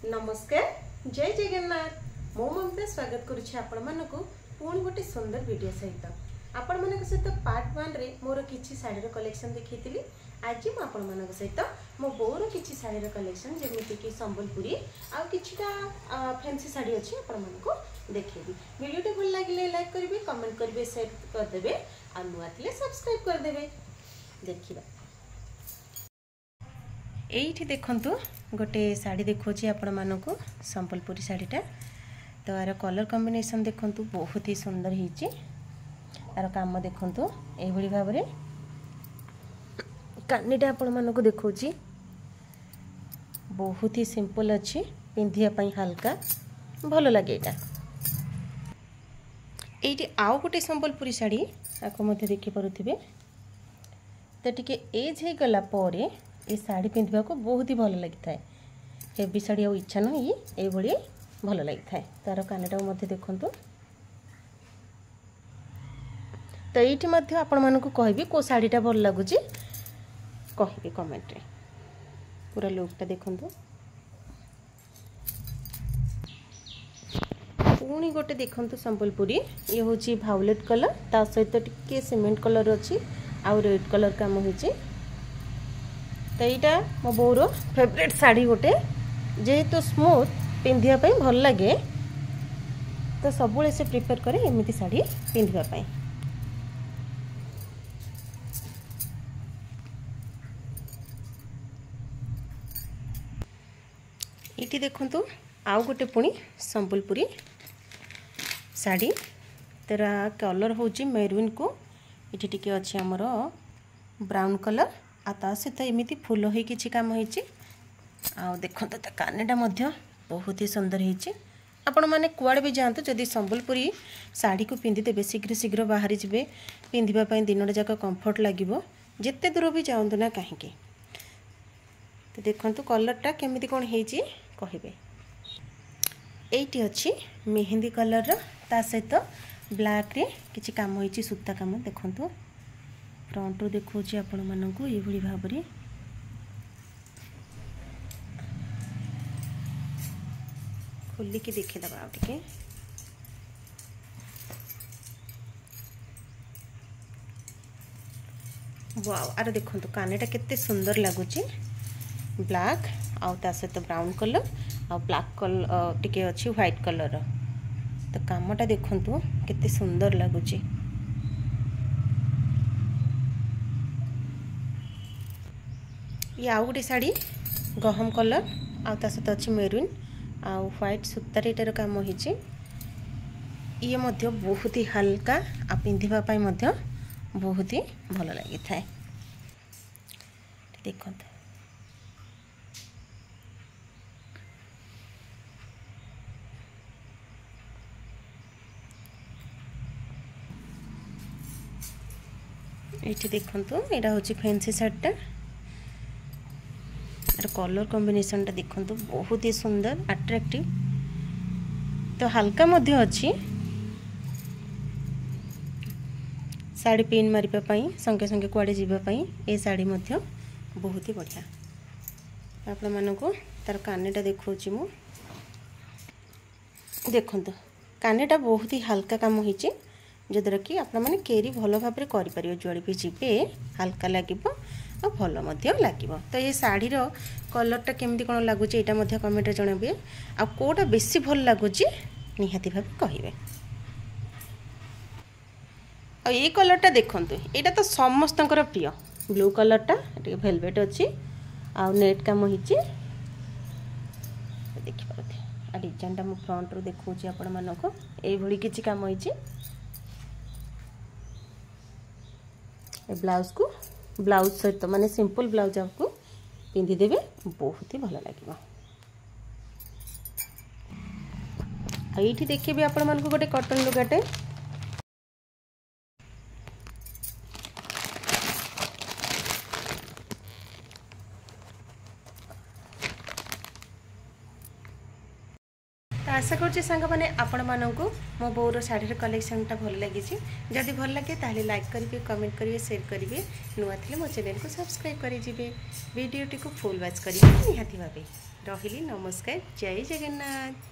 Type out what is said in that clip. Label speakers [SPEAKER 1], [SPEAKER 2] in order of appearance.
[SPEAKER 1] नमस्कार जय जगन्नाथ मो ममता स्वागत करुछि आपण मानको पुणी गोटे सुंदर वीडियो सहित आपण मानक सहित पार्ट 1 रे मोर किछि साड़ी कलेक्शन देखैतिली। आज मु आपण मानक सहित मो बोर किछि साड़ी कलेक्शन जेमिति कि संबलपुरी आ किछिटा फैंसी साड़ी अछि आपण मानको देखैबी। वीडियो टे भल लागिले लाइक करिवे, कमेंट करिवे, शेयर कर देबे आ नुआ थिले सब्सक्राइब कर देबे। देखिबा एठी देखंतु गोटे साड़ी देखोछि आपण मानको संबलपुरी साड़ीटा। तो यार कलर कॉम्बिनेशन देखंतु बहुत ही सुंदर हिची। यार काम देखंतु एई भली भाबरे कानीटा आपण मानको देखोछि बहुत ही सिंपल अछि, पिंधिया पई हल्का भलो लागे। एटा एठी आउ गोटे संबलपुरी साड़ी आको मध्ये देखि परुथिबे। तो टिके एज हे गला परे ए साड़ी पिंधिबा को बहुत ही भल लगी थाए। हेवी साड़ी आ इच्छा नहीं ये भली भल लगी थाए। तार कानेटा मध्ये देखंतु। तो एठी मध्ये आपण मानको कहबी को साड़ीटा भल लागुची कहबी कमेंट रे। पूरा लुकटा देखंतु। पुणी गोटे देखंतु संबलपुरी ये होची भायोलेट कलर, ता सहित टिके सीमेंट कलर अछि आ रेड कलर काम होची। तो यहाँ मो बोर फेवरेट साड़ी गोटे जेहेतु स्मूथ पिंधिया पई भल लगे, तो सब से प्रिपेयर करे एमिति साड़ी पिंधिया पई। इटी देखंतु आउ गोटे पुणी संबलपुरी साड़ी। तेरा कलर होची मेरून को इटी टिके अछि हमर ब्राउन कलर आ ता सहित एमिति फूल होई किछि काम होईची। आ देखंतु त कानेटा मध्य बहुत ही सुंदर होईची। आपण माने कुआडे भी जानतो जदी संबलपुरी साड़ी को पिंधि देबे शीघ्र शीघ्र बाहरी जिवे, पिंधिबा पई दिनडा जाक कंफर्ट लागिवो जेते दूर भी जाउंतु ना काहेकि। तो देखंतु कलरटा केमिति कोन हेची कहिबे। एटी अछि मेहंदी कलर रा, ता सहित ब्लैक रे किछि काम होईची, सूता काम देखंतु। फ्रंट रो देखोछि आपण मानकु ए भली भाबरे खोली के देखे दबा आ टिके। वाओ आरे देखंतु कानेटा केते सुंदर लागुची। ब्लैक आ ता सहित ब्राउन कलर आ ब्लैक कलर टिके अछि व्हाइट कलर। तो कामटा देखंतु केते सुंदर लागुची। ये आउ गोटे साड़ी गहम कलर आ ता सहित अछि मेरून आ व्हाइट सूतार एटार काम होईची। ये मध्य बहुत ही हल्का आ पिंधिबा पई मध्य बहुत ही भल लागि थाए। देखंतु एठी देखंतु एटा होची फैंसी साड़ीटा। कलर कॉम्बिनेशन टा देखंतु बहुत ही सुंदर अट्रैक्टिव। तो हल्का मध्य अछि साड़ी पिन मारिबा पई संगे संगे कुआडे जीबा पई ए साड़ी मध्य बहुत ही बढ़िया। आपण मानको तार कानेटा देखौची मु देखंतु कानेटा बहुत ही हल्का काम होईची, जदर कि आपण माने केरी भलो भाबरे करि परियो। जोड़ी भी जीबे हल्का लागिबो आ भलो मध्य लागिबो। तो ये साड़ी रो कलरटा केमती कोन लागुची एटा मध्य कमेंट रे जणाबे। आ कोटा बेसी भल लागुची निहाती भाबे कहिबे। आ ये कलरटा देखंतु एटा तो समस्तंकर प्रिय ब्लू कलरटा एटे वेलवेट अछि आ नेट काम हिची देखि परथे। आ डिजाइनटा मु फ्रंट रो देखौची आपण मानको एई भली किछि काम होईची। ए ब्लाउज सहित माने सिंपल ब्लाउज आपको पिंधि देबे बहुत ही भल लागिबो। एठी देखिबे आपण मानको गोटे कॉटन लुगाटे। आशा करछि सांग माने आपण मानकु मो बोर साड़ी कलेक्शनटा भल लगी। जदि भल लगे ताहले लाइक करिवे, कमेंट करिवे, शेयर करिवे। नुआ थिले मो चैनल को सब्सक्राइब करि जिवे। वीडियोटी को फुल वॉच करिवे निहाती भाबे। रही नमस्कार जय जगन्नाथ।